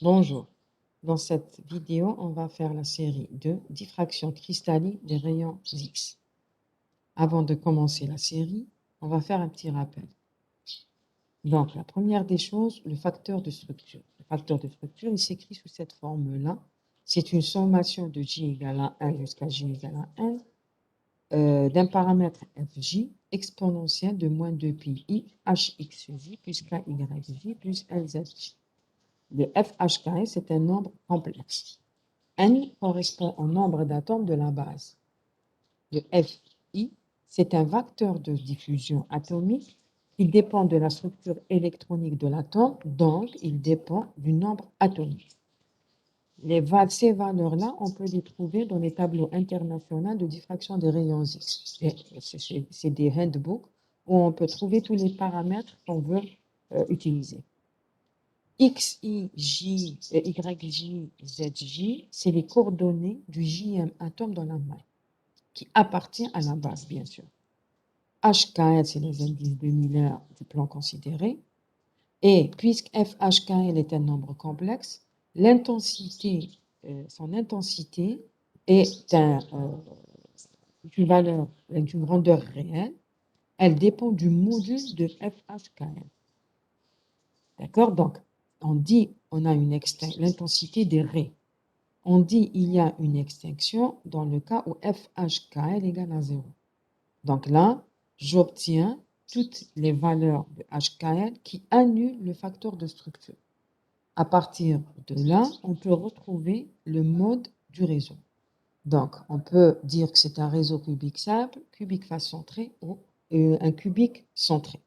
Bonjour. Dans cette vidéo, on va faire la série de diffraction cristalline des rayons X. Avant de commencer la série, on va faire un petit rappel. Donc, la première des choses, le facteur de structure. Le facteur de structure, il s'écrit sous cette forme-là. C'est une sommation de J égale à 1 jusqu'à J égale à 1 d'un paramètre Fj exponentiel de moins 2pi Hxj plus Kyj plus Lzj. Le FHKS c'est un nombre complexe. N correspond au nombre d'atomes de la base. Le Fi, c'est un vecteur de diffusion atomique qui dépend de la structure électronique de l'atome, donc il dépend du nombre atomique. Ces valeurs-là, on peut les trouver dans les tableaux internationaux de diffraction des rayons X. C'est des handbooks où on peut trouver tous les paramètres qu'on veut utiliser. X, Y, J, ZJ, c'est les coordonnées du JM atome dans la maille, qui appartient à la base, bien sûr. HKL, c'est les indices de Miller du plan considéré. Et puisque FHKL est un nombre complexe, son intensité est une valeur, une grandeur réelle. Elle dépend du module de FHKL. D'accord? Donc, on dit on a l'intensité des raies. On dit il y a une extinction dans le cas où FHKL égale à 0. Donc là, j'obtiens toutes les valeurs de HKL qui annulent le facteur de structure. À partir de là, on peut retrouver le mode du réseau. Donc, on peut dire que c'est un réseau cubique simple, cubique face centrée ou un cubique centré.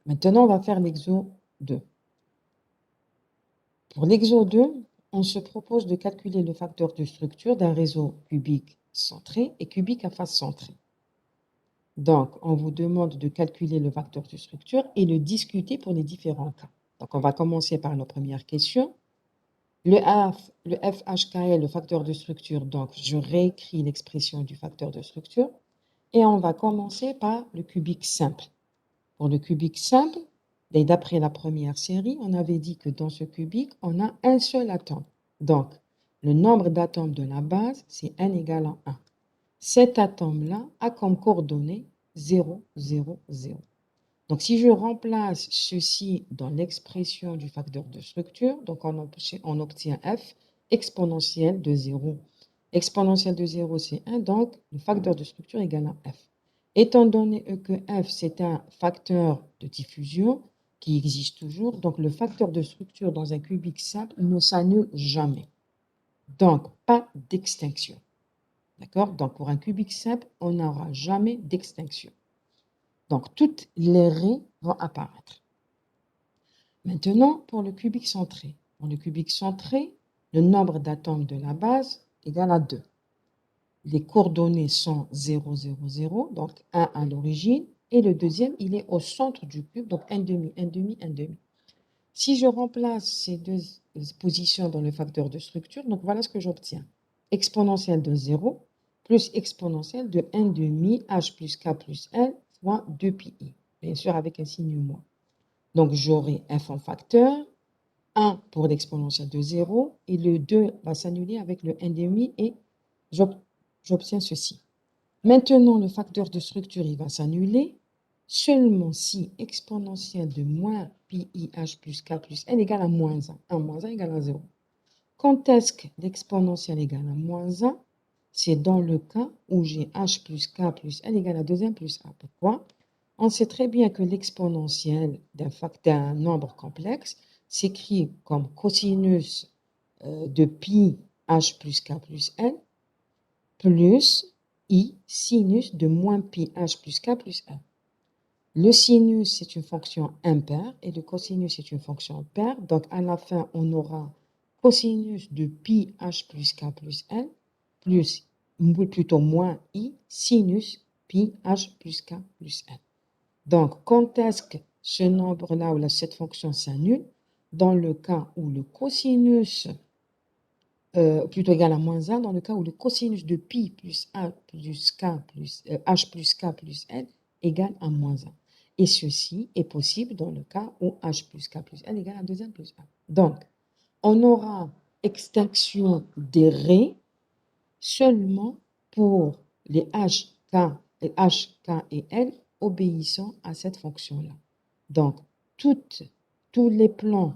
Maintenant, on va faire l'exo 2. Pour l'exo 2, on se propose de calculer le facteur de structure d'un réseau cubique centré et cubique à face centrée. Donc, on vous demande de calculer le facteur de structure et le discuter pour les différents cas. Donc, on va commencer par la première question. Le FHKL, le facteur de structure, donc je réécris l'expression du facteur de structure et on va commencer par le cubique simple. Pour le cubique simple, et d'après la première série, on avait dit que dans ce cubique, on a un seul atome. Donc, le nombre d'atomes de la base, c'est n égale à 1. Cet atome-là a comme coordonnée 0, 0, 0. Donc, si je remplace ceci dans l'expression du facteur de structure, donc on obtient f exponentielle de 0. Exponentielle de 0, c'est 1, donc le facteur de structure égale à f. Étant donné que f, c'est un facteur de diffusion qui existe toujours, donc le facteur de structure dans un cubique simple ne s'annule jamais. Donc, pas d'extinction. D'accord? Donc, pour un cubique simple, on n'aura jamais d'extinction. Donc, toutes les raies vont apparaître. Maintenant, pour le cubique centré. Pour le cubique centré, le nombre d'atomes de la base égale à 2. Les coordonnées sont 0, 0, 0, donc 1 à l'origine, et le deuxième, il est au centre du cube, donc 1 demi, 1 demi, 1 demi. Si je remplace ces deux positions dans le facteur de structure, donc voilà ce que j'obtiens. Exponentielle de 0 plus exponentielle de 1 demi h plus k plus l fois 2pi. Bien sûr, avec un signe moins. Donc, j'aurai f en facteur, 1 pour l'exponentielle de 0, et le 2 va s'annuler avec le 1 demi, et j'obtiens ceci. Maintenant, le facteur de structure, il va s'annuler seulement si exponentielle de moins pi h plus k plus n égale à moins 1. 1 moins 1 égale à 0. Quand est-ce que l'exponentielle égale à moins 1? C'est dans le cas où j'ai h plus k plus n égale à 2n plus a. Pourquoi? On sait très bien que l'exponentielle d'un nombre complexe s'écrit comme cosinus de pi h plus k plus n plus i sinus de moins pi h plus k plus n. Le sinus, c'est une fonction impaire et le cosinus, c'est une fonction paire. Donc, à la fin, on aura cosinus de pi h plus k plus n plus, plutôt moins i sinus pi h plus k plus n. Donc, quand est-ce que ce nombre-là ou cette fonction s'annule? Dans le cas où le cosinus plutôt égal à moins 1, dans le cas où le cosinus de pi plus h plus k plus n égale à moins 1. Et ceci est possible dans le cas où h plus k plus l égale à 2n plus 1. Donc, on aura extinction des raies seulement pour les h, k et l obéissant à cette fonction-là. Donc, tous les plans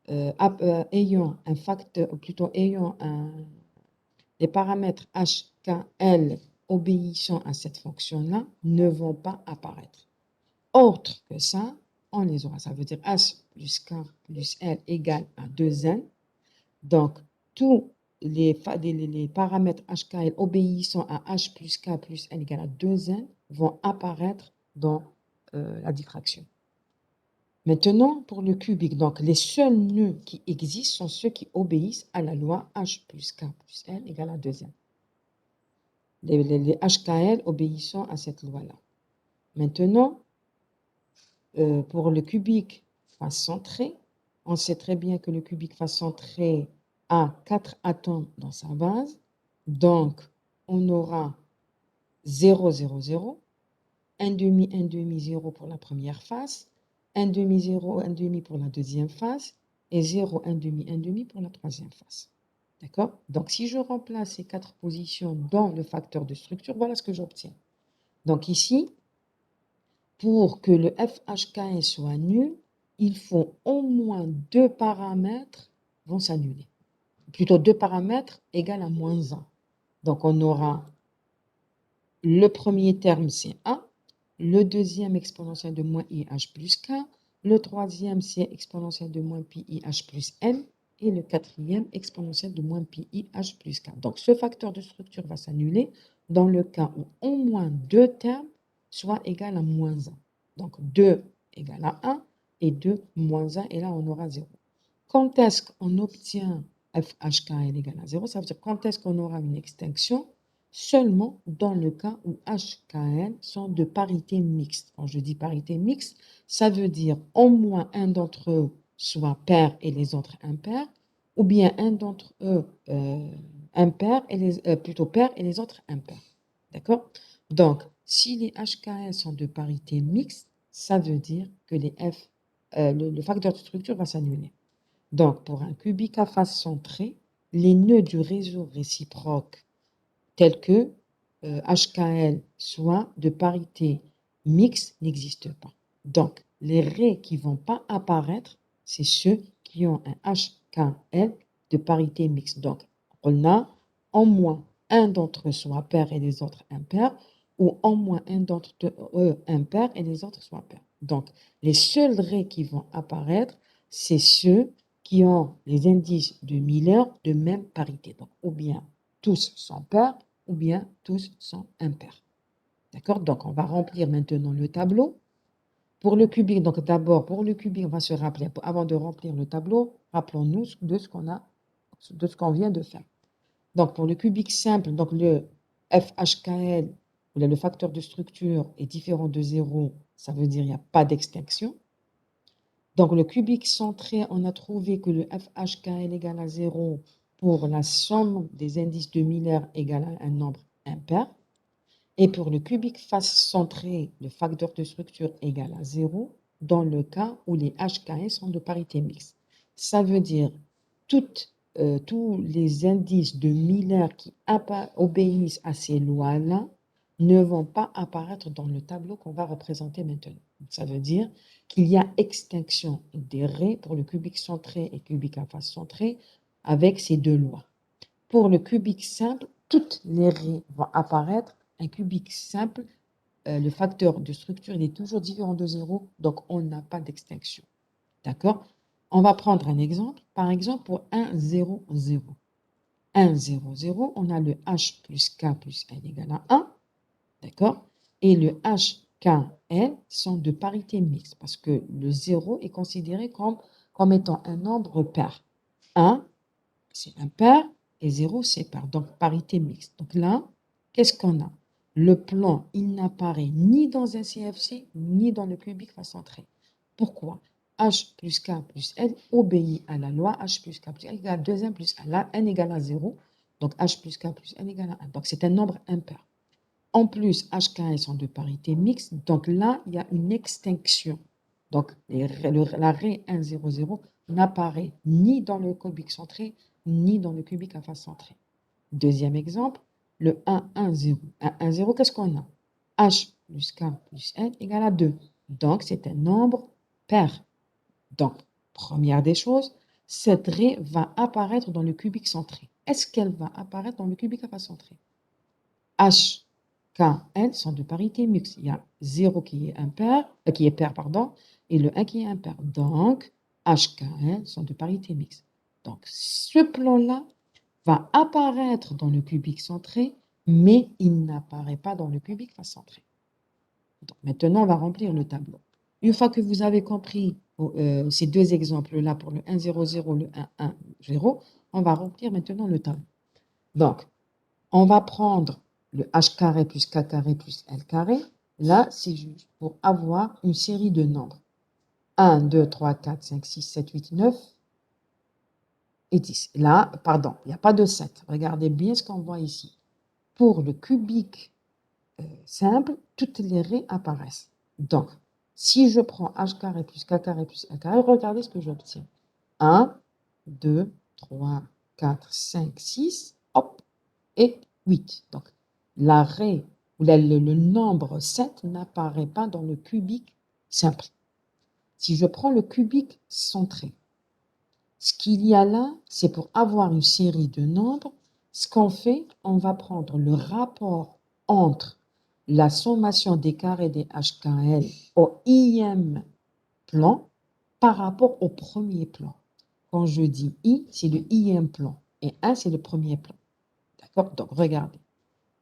ayant un facteur, ou plutôt ayant les paramètres h, k, l obéissant à cette fonction-là ne vont pas apparaître. Autre que ça, on les aura. Ça veut dire h plus k plus l égale à 2n. Donc, tous les paramètres h, k, l obéissant à h plus k plus l égale à 2n vont apparaître dans la diffraction. Maintenant, pour le cubique, donc les seuls nœuds qui existent sont ceux qui obéissent à la loi h plus k plus l égale à 2n. Les HKL obéissant à cette loi-là. Maintenant, pour le cubique face centré, on sait très bien que le cubique face centré a 4 atomes dans sa base. Donc, on aura 0, 0, 0, 1 demi, 1 demi, 0 pour la première face, 1 demi, 0, 1 demi pour la deuxième face, et 0, 1 demi pour la troisième face. D'accord? Donc, si je remplace ces 4 positions dans le facteur de structure, voilà ce que j'obtiens. Donc ici, pour que le FHKS soit nul, il faut au moins 2 paramètres vont s'annuler. Plutôt 2 paramètres égale à moins 1. Donc on aura le premier terme, c'est 1. Le deuxième exponentiel de moins IH plus K. Le troisième, c'est exponentiel de moins pi IH plus L. Et le quatrième, exponentiel de moins pi IH plus K. Donc ce facteur de structure va s'annuler dans le cas où au moins 2 termes soient égales à moins 1. Donc 2 égale à 1 et 2 moins 1, et là on aura 0. Quand est-ce qu'on obtient FHKL égale à 0? Ça veut dire quand est-ce qu'on aura une extinction? Seulement dans le cas où HKL sont de parité mixte. Quand je dis parité mixte, ça veut dire au moins un d'entre eux soit pair et les autres impairs, ou bien un d'entre eux impair et plutôt pair et les autres impairs. D'accord? Donc, si les HKL sont de parité mixte, ça veut dire que le facteur de structure va s'annuler. Donc, pour un cubique à face centrée, les nœuds du réseau réciproque tels que HKL soit de parité mixte n'existent pas. Donc, les raies qui ne vont pas apparaître, c'est ceux qui ont un HKL de parité mixte. Donc, on a au moins un d'entre eux soit pair et les autres impairs, ou au moins un d'entre eux impair et les autres soit pairs. Donc, les seuls raies qui vont apparaître, c'est ceux qui ont les indices de Miller de même parité. Donc, ou bien tous sont pairs, ou bien tous sont impairs. D'accord? Donc, on va remplir maintenant le tableau. Pour le cubique, donc d'abord, pour le cubique, on va se rappeler, avant de remplir le tableau, rappelons-nous de ce qu'on vient de faire. Donc, pour le cubique simple, donc le FHKL, le facteur de structure est différent de 0, ça veut dire qu'il n'y a pas d'extinction. Donc, le cubique centré, on a trouvé que le FHKL égale à 0 pour la somme des indices de Miller égale à un nombre impair. Et pour le cubique face centré, le facteur de structure égale à 0 dans le cas où les HKS sont de parité mixte. Ça veut dire tous les indices de Miller qui obéissent à ces lois-là ne vont pas apparaître dans le tableau qu'on va représenter maintenant. Ça veut dire qu'il y a extinction des raies pour le cubique centré et cubique à face centrée avec ces deux lois. Pour le cubique simple, toutes les raies vont apparaître. Un cubique simple, le facteur de structure, il est toujours différent de 0, donc on n'a pas d'extinction. D'accord? On va prendre un exemple. Par exemple, pour 1, 0, 0. 1, 0, 0, on a le H plus K plus L égale à 1. D'accord? Et le H, K, L sont de parité mixte parce que le 0 est considéré comme étant un nombre pair. 1, c'est impair et 0, c'est pair. Donc, parité mixte. Donc là, qu'est-ce qu'on a? Le plan, il n'apparaît ni dans un CFC, ni dans le cubique face centré. Pourquoi? H plus K plus L obéit à la loi H plus K plus L égale à 2n plus 1. Là, n égale à 0. Donc, H plus K plus L égale à 1. Donc, c'est un nombre impair. En plus, HKL sont de parité mixte, donc là, il y a une extinction. Donc, l'arrêt 1, 0, 0 n'apparaît ni dans le cubique centré, ni dans le cubique à face centrée. Deuxième exemple, le 1, 1, 0. 1, 1, 0, qu'est-ce qu'on a? H plus K plus N égale à 2. Donc, c'est un nombre pair. Donc, première des choses, cette raie va apparaître dans le cubique centré. Est-ce qu'elle va apparaître dans le cubique à face centrée? H, K, N sont de parité mixte. Il y a 0 qui est impair, pardon, et le 1 qui est impair. Donc, H, K, N sont de parité mixte. Donc, ce plan-là va apparaître dans le cubique centré, mais il n'apparaît pas dans le cubique face centré. Donc, maintenant, on va remplir le tableau. Une fois que vous avez compris ces deux exemples-là pour le 1, 0, 0, le 1, 1, 0, on va remplir maintenant le tableau. Donc, on va prendre le h carré plus k carré plus l carré. Là, c'est juste pour avoir une série de nombres. 1, 2, 3, 4, 5, 6, 7, 8, 9 et 10. Là, pardon, il n'y a pas de 7. Regardez bien ce qu'on voit ici. Pour le cubique simple, toutes les raies apparaissent. Donc, si je prends h carré plus k carré plus l carré, regardez ce que j'obtiens. 1, 2, 3, 4, 5, 6, hop, et 8. Donc, l'arrêt ou le nombre 7 n'apparaît pas dans le cubique simple. Si je prends le cubique centré, ce qu'il y a là, c'est pour avoir une série de nombres. Ce qu'on fait, on va prendre le rapport entre la sommation des carrés des HKL au ième plan par rapport au premier plan. Quand je dis I, c'est le ième plan et 1, c'est le premier plan. D'accord? Donc, regardez.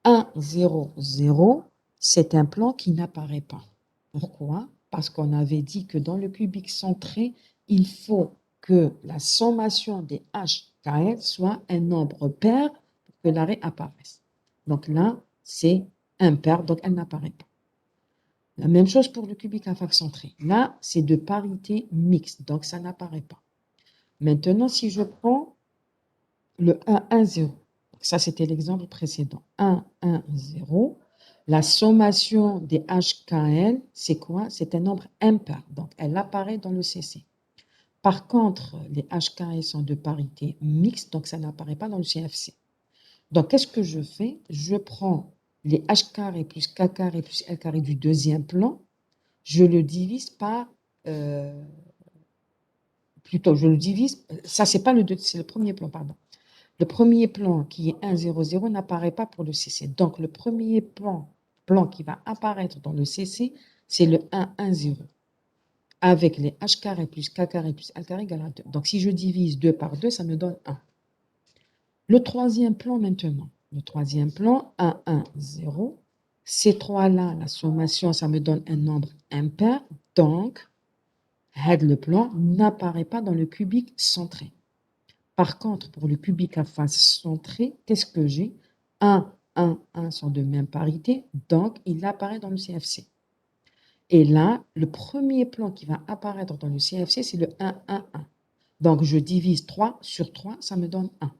1, 0, 0, c'est un plan qui n'apparaît pas. Pourquoi? Parce qu'on avait dit que dans le cubique centré, il faut que la sommation des HKL soit un nombre pair pour que l'arrêt apparaisse. Donc là, c'est impair, donc elle n'apparaît pas. La même chose pour le cubique à face centré. Là, c'est de parité mixte, donc ça n'apparaît pas. Maintenant, si je prends le 1, 1, 0, ça c'était l'exemple précédent, 1, 1, 0, la sommation des HKL, c'est quoi? C'est un nombre impair, donc elle apparaît dans le CC. Par contre, les HKL sont de parité mixte, donc ça n'apparaît pas dans le CFC. Donc, qu'est-ce que je fais? Je prends les H carré plus K carré plus L carré du deuxième plan, je le divise par, plutôt, je le divise, ça c'est pas c'est le premier plan, pardon. Le premier plan qui est 1, 0, 0 n'apparaît pas pour le CC. Donc, le premier plan qui va apparaître dans le CC, c'est le 1, 1, 0. Avec les H carré plus K carré plus L carré égale à 2. Donc, si je divise 2 par 2, ça me donne 1. Le troisième plan maintenant. Le troisième plan, 1, 1, 0. Ces trois-là, la sommation, ça me donne un nombre impair. Donc, le plan n'apparaît pas dans le cubique centré. Par contre, pour le cubique à face centrée, qu'est-ce que j'ai? 1, 1, 1 sont de même parité, donc il apparaît dans le CFC. Et là, le premier plan qui va apparaître dans le CFC, c'est le 1, 1, 1. Donc, je divise 3 sur 3, ça me donne 1.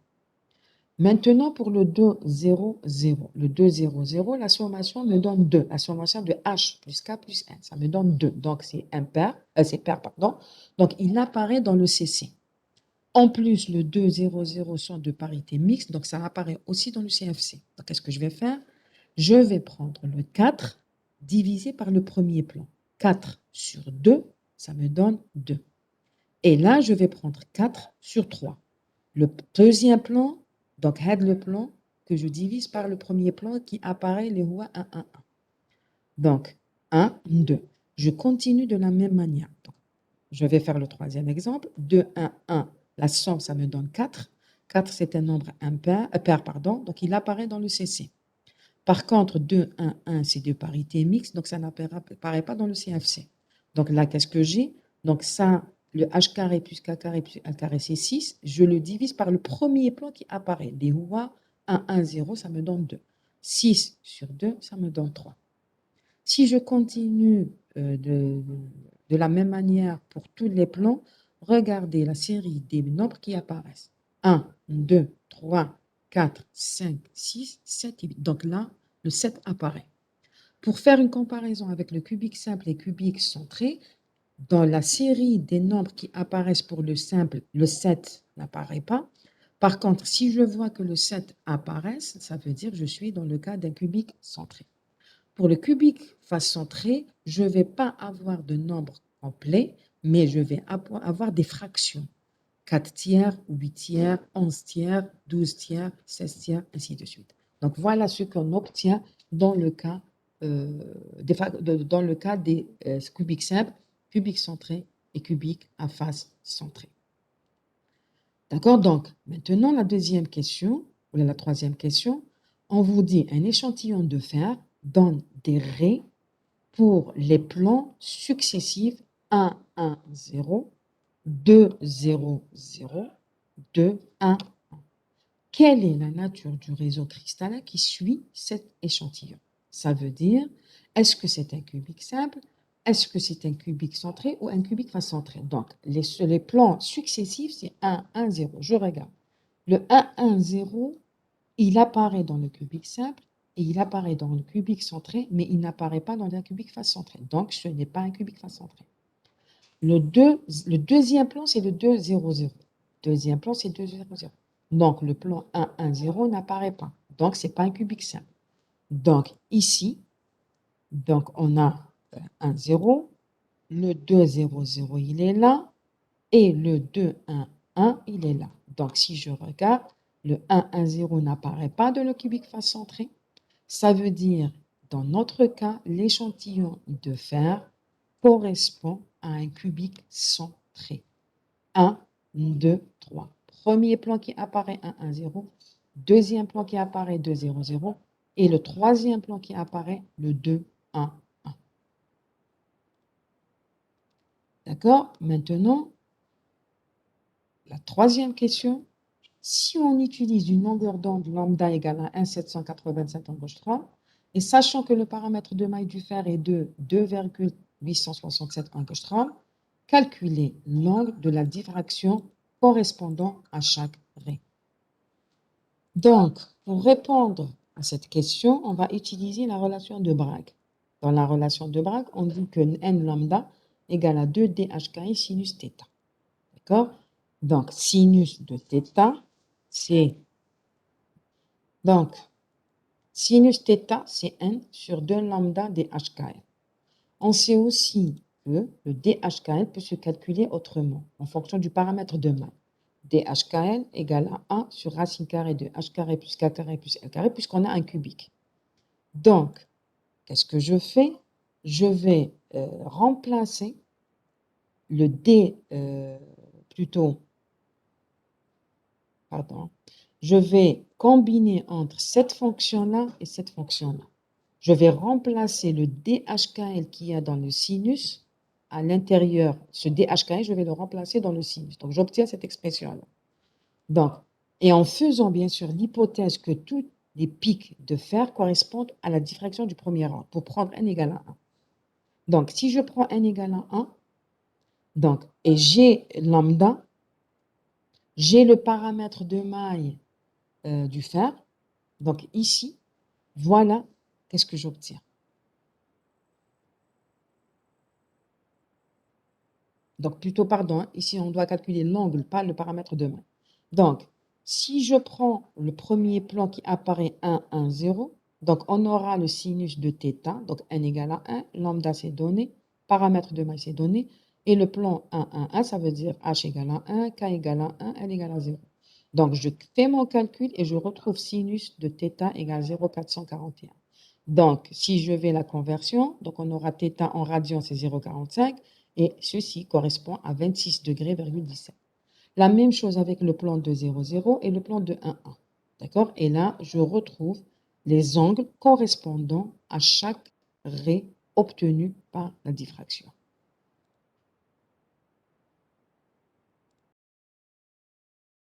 Maintenant, pour le 2, 0, 0. Le 2, 0, 0, la sommation me donne 2. La sommation de H plus K plus N, ça me donne 2. Donc, c'est pair, pardon. Donc, il apparaît dans le CC. En plus, le 2, 0, 0 sont de parité mixte, donc ça apparaît aussi dans le CFC. Donc, qu'est-ce que je vais faire? Je vais prendre le 4 divisé par le premier plan. 4 sur 2, ça me donne 2. Et là, je vais prendre 4 sur 3. Le deuxième plan, donc le plan que je divise par le premier plan qui apparaît les rois 1, 1, 1. Donc, 1, 2. Je continue de la même manière. Donc, je vais faire le troisième exemple. 2, 1, 1. La somme, ça me donne 4. 4, c'est un nombre impair, pair, pardon, donc il apparaît dans le CC. Par contre, 2, 1, 1, c'est de parité mixte, donc ça n'apparaît pas dans le CFC. Donc là, qu'est-ce que j'ai? Donc ça, le h carré plus k carré plus l carré, c'est 6. Je le divise par le premier plan qui apparaît. Des rois 1, 1, 0, ça me donne 2. 6 sur 2, ça me donne 3. Si je continue de la même manière pour tous les plans, regardez la série des nombres qui apparaissent. 1, 2, 3, 4, 5, 6, 7 et 8. Donc là, le 7 apparaît. Pour faire une comparaison avec le cubique simple et cubique centré, dans la série des nombres qui apparaissent pour le simple, le 7 n'apparaît pas. Par contre, si je vois que le 7 apparaît, ça veut dire que je suis dans le cas d'un cubique centré. Pour le cubique face centré, je ne vais pas avoir de nombre complet, mais je vais avoir des fractions. 4 tiers, 8 tiers, 11 tiers, 12 tiers, 16 tiers, ainsi de suite. Donc, voilà ce qu'on obtient dans le cas, des cubiques simples, cubiques centrés et cubiques à face centrée. D'accord? Donc, maintenant, la deuxième question, ou la troisième question, on vous dit un échantillon de fer donne des raies pour les plans successifs 1, 1, 0, 2, 0, 0, 2, 1, 1. Quelle est la nature du réseau cristallin qui suit cet échantillon? Ça veut dire, est-ce que c'est un cubique simple? Est-ce que c'est un cubique centré ou un cubique face centré? Donc, les plans successifs, c'est 1, 1, 0. Je regarde. Le 1, 1, 0, il apparaît dans le cubique simple et il apparaît dans le cubique centré, mais il n'apparaît pas dans un cubique face centré. Donc, ce n'est pas un cubique face centré. Le deuxième plan, c'est le 2, 0, 0. Deuxième plan, c'est 2, 0, 0. Donc, le plan 1, 1, 0 n'apparaît pas. Donc, ce n'est pas un cubique simple. Donc, ici, donc, on a 1, 0. Le 2, 0, 0, il est là. Et le 2, 1, 1, il est là. Donc, si je regarde, le 1, 1, 0 n'apparaît pas dans le cubique face centré. Ça veut dire, dans notre cas, l'échantillon de fer correspond à un cubique centré. 1, 2, 3. Premier plan qui apparaît 1, 1, 0. Deuxième plan qui apparaît 2, 0, 0. Et le troisième plan qui apparaît le 2, 1, 1. D'accord? Maintenant, la troisième question. Si on utilise une longueur d'onde lambda égale à 1,787 angstrom, et sachant que le paramètre de maille du fer est de 2,867 angstrom, calculez l'angle de la diffraction correspondant à chaque raie. Donc, pour répondre à cette question, on va utiliser la relation de Bragg. Dans la relation de Bragg, on dit que n lambda égale à 2 dhki sinus θ. D'accord? Donc, sinus de θ, c'est donc sinus θ, c'est n sur 2 lambda dhkl. On sait aussi que le dhkl peut se calculer autrement, en fonction du paramètre de maille. dhkl égale à 1 sur racine carrée de h carré plus k carré plus l carré, puisqu'on a un cubique. Donc, qu'est-ce que je fais? Je vais remplacer le je vais combiner entre cette fonction-là et cette fonction-là. Je vais remplacer le dhkl qu'il y a dans le sinus à l'intérieur. Ce dhkl, je vais le remplacer dans le sinus. Donc, j'obtiens cette expression-là. Donc, et en faisant bien sûr l'hypothèse que tous les pics de fer correspondent à la diffraction du premier ordre pour prendre n égale à 1. Donc, si je prends n égale à 1, donc, et j'ai lambda, j'ai le paramètre de maille du fer. Donc, ici, voilà qu'est-ce que j'obtiens. Donc, plutôt, pardon, ici, on doit calculer l'angle, pas le paramètre de maille. Donc, si je prends le premier plan qui apparaît 1, 1, 0, donc on aura le sinus de θ, donc n égale à 1, lambda c'est donné, paramètre de maille c'est donné, et le plan 1, 1, 1, ça veut dire h égale à 1, k égale à 1, l égale à 0. Donc, je fais mon calcul et je retrouve sinus de θ égale 0,441. Donc, si je vais la conversion, donc on aura θ en radian, c'est 0,45, et ceci correspond à 26 degrés,17. La même chose avec le plan de 0, 0 et le plan de 1, 1. D'accord? Et là, je retrouve les angles correspondant à chaque raie obtenue par la diffraction.